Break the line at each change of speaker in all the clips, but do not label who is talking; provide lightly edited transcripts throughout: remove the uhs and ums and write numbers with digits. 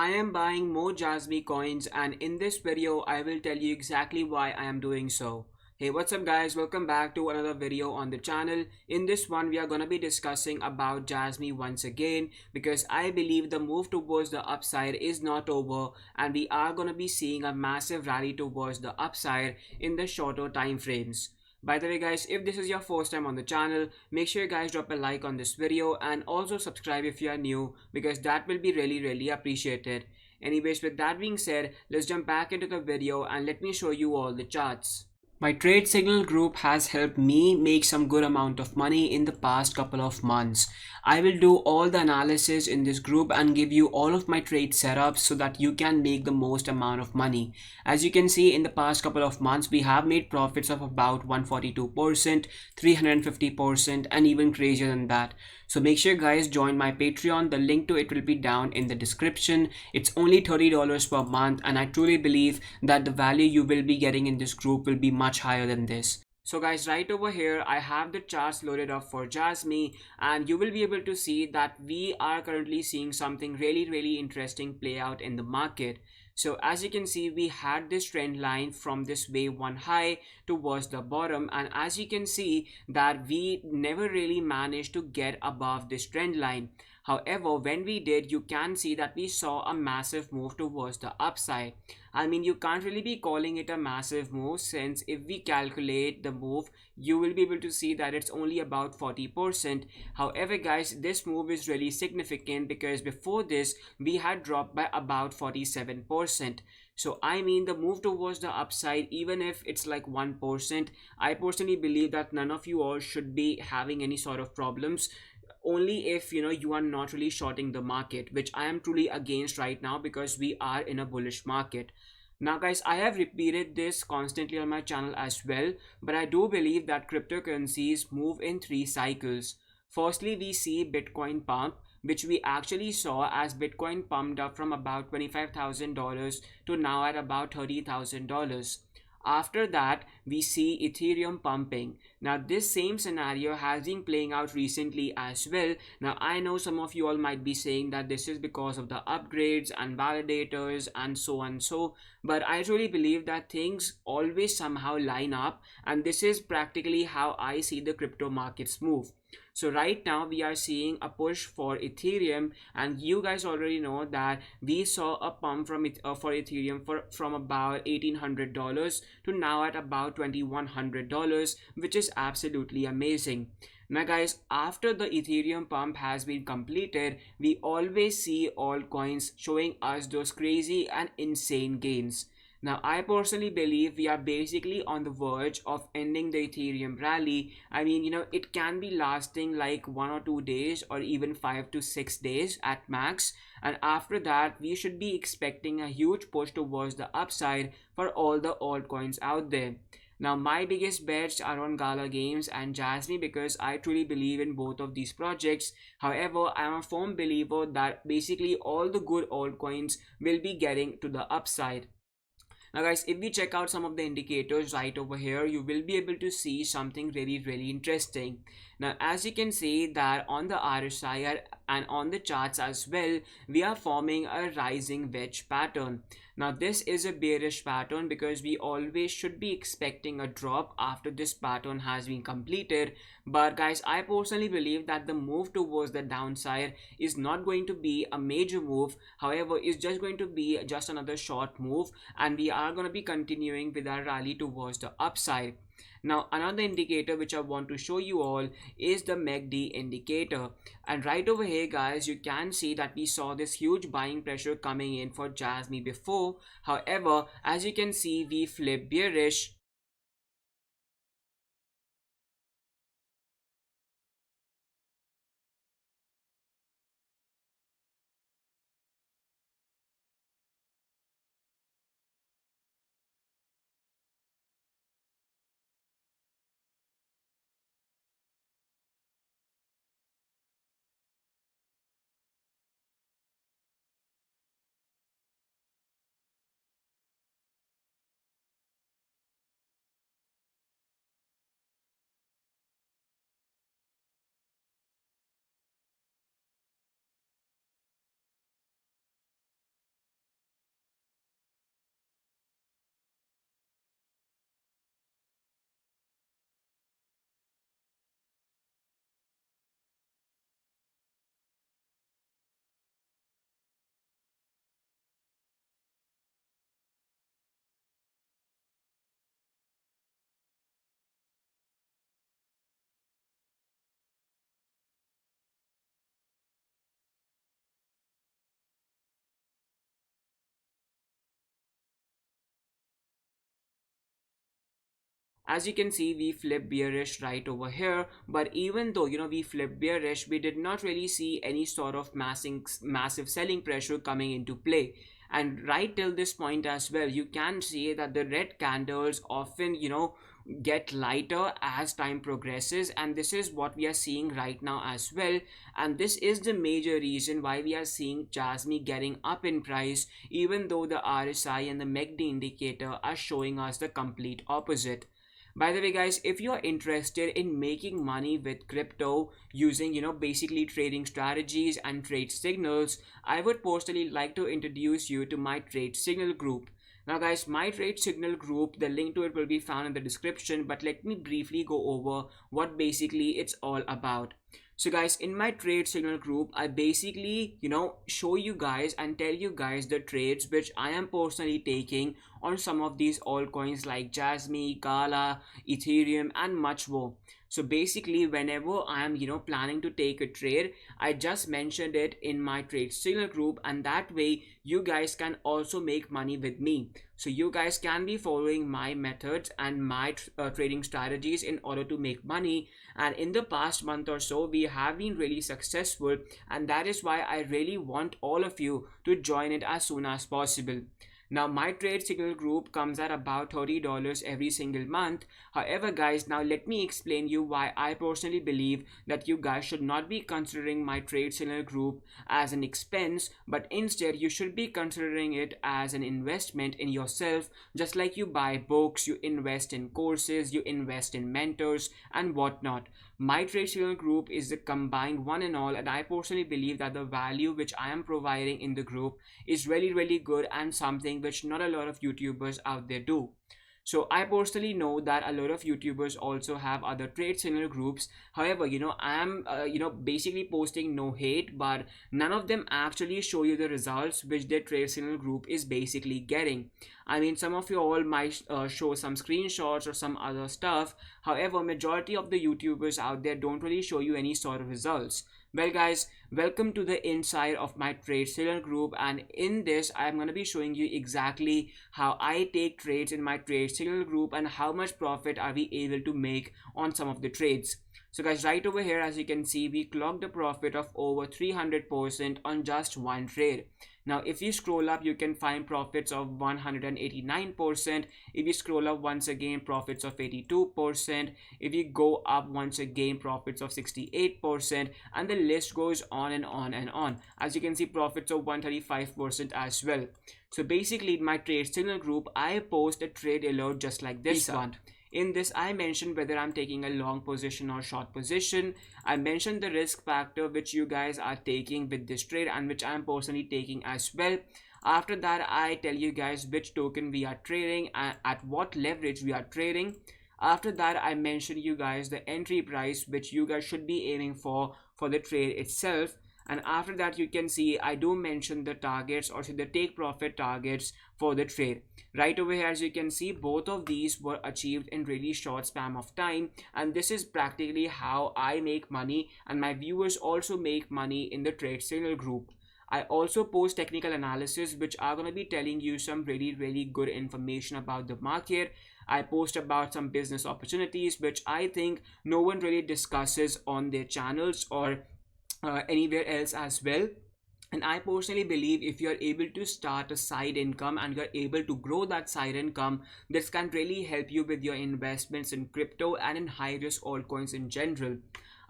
I am buying more Jasmy coins, and in this video I will tell you exactly why I am doing so. Hey, what's up guys, welcome back to another video on the channel. In this one we are going to be discussing about Jasmy once again, because I believe the move towards the upside is not over and we are going to be seeing a massive rally towards the upside in the shorter time frames. By the way guys, if this is your first time on the channel, make sure you guys drop a like on this video and also subscribe if you are new, because that will be really appreciated. Anyways, with that being said, let's jump back into the video and let me show you all the charts. My trade signal group has helped me make some good amount of money in the past couple of months. I will do all the analysis in this group and give you all of my trade setups so that you can make the most amount of money. As you can see, in the past couple of months we have made profits of about 142%, 350%, and even crazier than that. So make sure guys join my Patreon. The link to it will be down in the description. It's only $30 per month, and I truly believe that the value you will be getting in this group will be much higher than this. So guys, right over here I have the charts loaded up for Jasmy, and you will be able to see that we are currently seeing something really interesting play out in the market. So as you can see, we had this trend line from this wave 1 high towards the bottom, and as you can see that we never really managed to get above this trend line. However, when we did, you can see that we saw a massive move towards the upside. I mean, you can't really be calling it a massive move, since if we calculate the move, you will be able to see that it's only about 40%. However guys, this move is really significant because before this we had dropped by about 47%. So I mean, the move towards the upside, even if it's like 1%, I personally believe that none of you all should be having any sort of problems, only if you are not really shorting the market, which I am truly against right now because we are in a bullish market. Now guys, I have repeated this constantly on my channel as well, but I do believe that cryptocurrencies move in 3 cycles. Firstly, we see Bitcoin pump, which we actually saw as Bitcoin pumped up from about $25,000 to now at about $30,000. After that, we see Ethereum pumping. Now this same scenario has been playing out recently as well. Now I know some of you all might be saying that this is because of the upgrades and validators and so on so, but I truly believe that things always somehow line up, and this is practically how I see the crypto markets move. So right now we are seeing a push for Ethereum, and you guys already know that we saw a pump from for Ethereum from about $1,800 to now at about $2,100, which is absolutely amazing. Now guys, after the Ethereum pump has been completed, we always see altcoins showing us those crazy and insane gains. Now I personally believe we are basically on the verge of ending the Ethereum rally. I mean, it can be lasting like 1 or 2 days or even 5 to 6 days at max, and after that we should be expecting a huge push towards the upside for all the altcoins out there. Now my biggest bets are on Gala Games and Jasmy, because I truly believe in both of these projects. However, I am a firm believer that basically all the good altcoins will be getting to the upside. Now guys, if we check out some of the indicators right over here, you will be able to see something really interesting. Now as you can see that on the RSI and on the charts as well, we are forming a rising wedge pattern. Now this is a bearish pattern because we always should be expecting a drop after this pattern has been completed. But guys, I personally believe that the move towards the downside is not going to be a major move. However, it's just going to be just another short move, and we are going to be continuing with our rally towards the upside. Now another indicator which I want to show you all is the MACD indicator, and right over here guys, you can see that we saw this huge buying pressure coming in for Jasmy before. However, as you can see, we flipped bearish As you can see, we flipped bearish right over here, but even though we flipped bearish, we did not really see any sort of massive selling pressure coming into play. And right till this point as well, you can see that the red candles often get lighter as time progresses, and this is what we are seeing right now as well. And this is the major reason why we are seeing Jasmy getting up in price, even though the RSI and the MACD indicator are showing us the complete opposite. By the way guys, if you are interested in making money with crypto using basically trading strategies and trade signals, I would personally like to introduce you to my trade signal group. Now guys, my trade signal group, the link to it will be found in the description, but let me briefly go over what basically it's all about. So guys, in my trade signal group, I basically show you guys and tell you guys the trades which I am personally taking on some of these altcoins like Jasmy, Gala, Ethereum and much more. So basically, whenever I am planning to take a trade, I just mentioned it in my trade signal group, and that way you guys can also make money with me. So you guys can be following my methods and my trading strategies in order to make money. And in the past month or so, we have been really successful, and that is why I really want all of you to join it as soon as possible. Now my trade signal group comes at about $30 every single month. However guys, now let me explain you why I personally believe that you guys should not be considering my trade signal group as an expense, but instead you should be considering it as an investment in yourself. Just like you buy books, you invest in courses, you invest in mentors and whatnot. My trade signal group is the combined one and all, and I personally believe that the value which I am providing in the group is really good and something which not a lot of YouTubers out there do. So I personally know that a lot of YouTubers also have other trade signal groups. However, I am basically posting no hate, but none of them actually show you the results which their trade signal group is basically getting. I mean, some of you all might show some screenshots or some other stuff. However, majority of the YouTubers out there don't really show you any sort of results. Well guys, welcome to the inside of my trade signal group, and in this I am going to be showing you exactly how I take trades in my trade signal group and how much profit are we able to make on some of the trades. So guys, right over here, as you can see, we clocked a profit of over 300% on just one trade. Now if you scroll up, you can find profits of 189%. If you scroll up once again, profits of 82%. If you go up once again, profits of 68%, and the list goes on and on and on. As you can see, profits of 135% as well. So basically in my trade signal group, I post a trade alert just like this one. In this, I mentioned whether I'm taking a long position or short position. I mentioned the risk factor which you guys are taking with this trade and which I'm personally taking as well. After that, I tell you guys which token we are trading and at what leverage we are trading. After that, I mention you guys the entry price which you guys should be aiming for the trade itself. And after that, you can see I do mention the targets, or the take profit targets for the trade. Right over here, as you can see, both of these were achieved in really short span of time, and this is practically how I make money, and my viewers also make money in the trade signal group. I also post technical analysis which are going to be telling you some really good information about the market. I post about some business opportunities which I think no one really discusses on their channels or anywhere else as well. And I personally believe if you're able to start a side income and you're able to grow that side income, this can really help you with your investments in crypto and in high risk altcoins in general.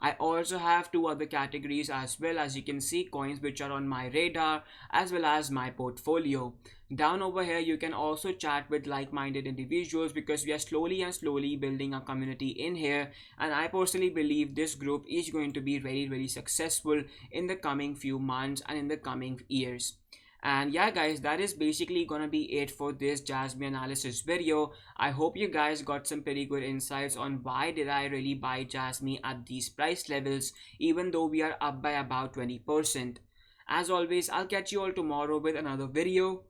I also have two other categories as well. As you can see, coins which are on my radar as well as my portfolio. Down over here, you can also chat with like-minded individuals because we are slowly building a community in here, and I personally believe this group is going to be very successful in the coming few months and in the coming years. And yeah guys, that is basically gonna be it for this Jasmy analysis video. I hope you guys got some pretty good insights on why did I really buy Jasmy at these price levels, even though we are up by about 20%. As always, I'll catch you all tomorrow with another video.